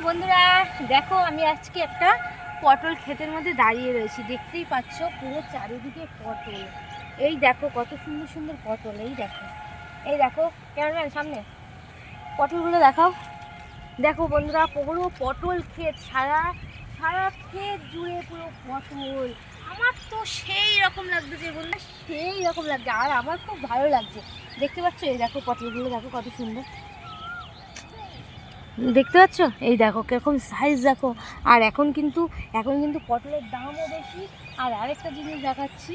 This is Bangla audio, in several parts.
বন্ধুরা দেখো আমি আজকে একটা পটল ক্ষেতের মধ্যে দাঁড়িয়ে রয়েছি। দেখতেই পাচ্ছ পুরো চারিদিকে পটল। এই দেখো কত সুন্দর সুন্দর পটল। এই দেখো ক্যামেরাম্যান সামনে পটলগুলো দেখাও। দেখো বন্ধুরা পুরো পটল ক্ষেত, সারা সারা ক্ষেত জুড়ে পুরো পটল। আমার তো সেই রকম লাগছে যে বন্ধুরা, সেই রকম লাগছে, আর আমার খুব ভালো লাগছে। দেখতে পাচ্ছ এই দেখো পটলগুলো দেখো কত সুন্দর দেখতে পাচ্ছ। এই দেখো কিরকম সাইজ দেখো। আর এখন কিন্তু পটলের দামও বেশি। আর আরেকটা জিনিস দেখাচ্ছি,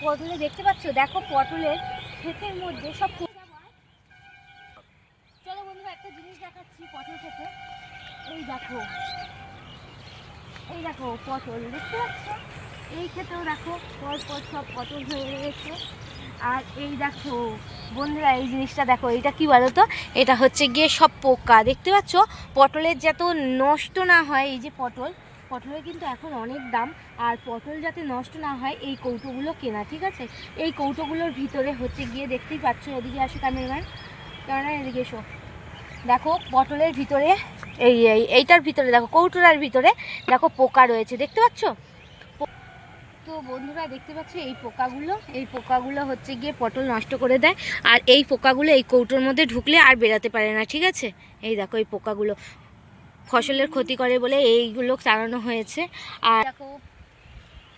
পটলে দেখতে পাচ্ছ, দেখো পটলের ক্ষেতের মধ্যে সব। চলো বন্ধুরা একটা জিনিস দেখাচ্ছি পটল ক্ষেতে। এই দেখো পটল দেখতে পাচ্ছ। এই ক্ষেতেও দেখো পর সব পটল হয়ে রয়েছে। আর এই দেখো বন্ধুরা এই জিনিসটা দেখো, এটা কি বলো তো, এটা হচ্ছে গিয়ে সব পোকা। দেখতে পাচ্ছ পটলের যাতে নষ্ট না হয়, এই যে পটলের কিন্তু এখন অনেক দাম। আর পটল যাতে নষ্ট না হয় এই কৌটোগুলো কেনা, ঠিক আছে। এই কৌটোগুলোর ভিতরে হচ্ছে গিয়ে দেখতেই পাচ্ছ, এদিকে আসো ক্যামেরাম্যান, এদিকে এসো। দেখো পটলের ভিতরে এইটার ভিতরে দেখো, কৌটোটার ভিতরে দেখো পোকা রয়েছে, দেখতে পাচ্ছ। তো বন্ধুরা দেখতে পাচ্ছ এই পোকাগুলো হচ্ছে গিয়ে পটল নষ্ট করে দেয়। আর এই পোকাগুলো এই কৌটোর মধ্যে ঢুকলে আর বেরাতে পারে না, ঠিক আছে। এই দেখো এই পোকাগুলো ফসলের ক্ষতি করে বলে এইগুলো চালানো হয়েছে। আর দেখো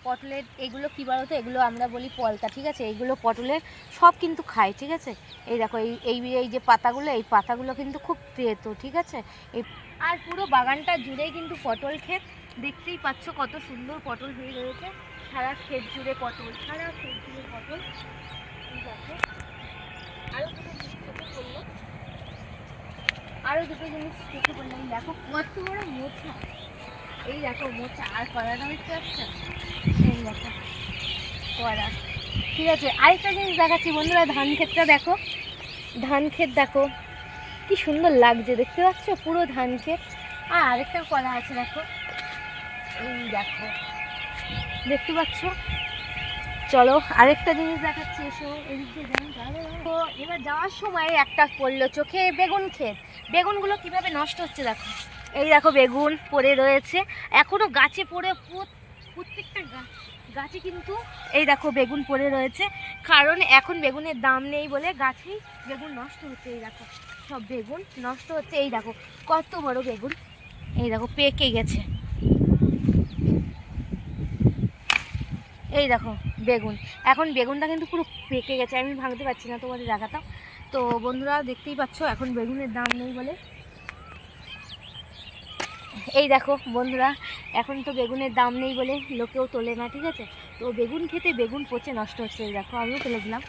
পটলের এগুলো কী বলো তো, এগুলো আমরা বলি পলতা, ঠিক আছে। এইগুলো পটলের সব কিন্তু খায়, ঠিক আছে। এই দেখো এই যে পাতাগুলো, এই পাতাগুলো কিন্তু খুব তেতো, ঠিক আছে। এই আর পুরো বাগানটা জুড়েই কিন্তু পটল ক্ষেত। দেখতেই পাচ্ছ কত সুন্দর পটল হয়ে রয়েছে। সারা ক্ষেত জুড়ে পটল, সারা ক্ষেত জুড়ে পটল। আরও দুটো জিনিস চোখে পড়লো। দেখো কত বড় মোচা। এই দেখো মোচা আর কলাটা দেখতে পাচ্ছ। এই দেখো কলা, ঠিক আছে। আরেকটা জিনিস দেখাচ্ছি বন্ধুরা, ধান ক্ষেতটা দেখো। ধান ক্ষেত দেখো কি সুন্দর লাগছে, দেখতে পাচ্ছ পুরো ধান ক্ষেত। আর আরেকটা কলা আছে দেখো, এই দেখো দেখতে পাচ্ছ। চলো আরেকটা জিনিস দেখাচ্ছি, এসো এদিক দিয়ে যাই। তো এবার যাওয়ার সময় একটা পড়লো চোখে, বেগুন ক্ষেত। বেগুনগুলো কিভাবে নষ্ট হচ্ছে দেখো। এই দেখো বেগুন পড়ে রয়েছে এখনো গাছে পড়ে, প্রত্যেকটা গাছে কিন্তু এই দেখো বেগুন পড়ে রয়েছে। কারণ এখন বেগুনের দাম নেই বলে গাছেই বেগুন নষ্ট হচ্ছে। এই দেখো সব বেগুন নষ্ট হচ্ছে। এই দেখো কত বড় বেগুন, এই দেখো পেকে গেছে। এই দেখো বেগুন, এখন বেগুনটা কিন্তু পুরো পেকে গেছে, আমি ভাঙতে পারছি না, তোমাদের দেখাতাম। তো বন্ধুরা দেখতেই পাচ্ছ এখন বেগুনের দাম নেই বলে। এই দেখো বন্ধুরা এখন তো বেগুনের দাম নেই বলে লোকেও তোলে না, ঠিক আছে। তো বেগুন খেতে বেগুন পচে নষ্ট হচ্ছে। এই দেখো আমিও তুলে দিলাম।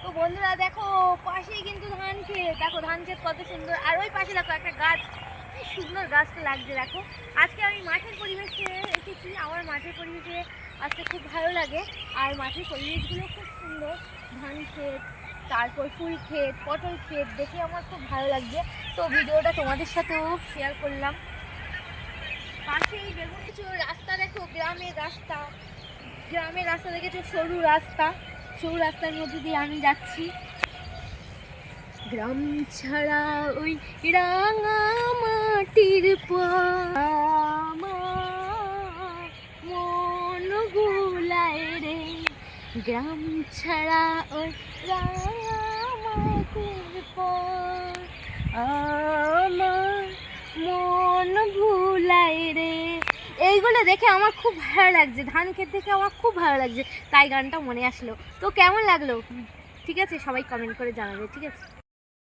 তো বন্ধুরা দেখো পাশেই কিন্তু ধান ক্ষেত, দেখো ধান ক্ষেত কত সুন্দর। আর ওই পাশে দেখো একটা গাছ, কি সুন্দর গাছটা লাগছে দেখো। আজকে আমি মাঠের পরিবেশে এসেছি, আমার মাঠের পরিবেশে আসতে খুব ভালো লাগে। আর মাঠের পরিবেশগুলো খুব সুন্দর, ধান ক্ষেত, তারপর ফুল ক্ষেত, পটল ক্ষেত দেখে আমার খুব ভালো লাগছে। তো ভিডিওটা তোমাদের সাথেও শেয়ার করলাম। পাশেই বেগুন কিছু রাস্তা দেখো, গ্রামের রাস্তা দেখেছো, সরু রাস্তার মধ্যে দিয়ে আমি যাচ্ছি। গ্রাম ছাড়া ওই রাঙা মাটির মন গুলায় রে, গ্রাম ছাড়া ওই রাঙা মাটির আমার মন ভুলায় রে। এইগুলো দেখে আমার খুব ভালো লাগছে, ধান ক্ষেত দেখে আমার খুব ভালো লাগছে, তাই গানটা মনে আসলো। তো কেমন লাগলো ঠিক আছে, সবাই কমেন্ট করে জানাবে, ঠিক আছে।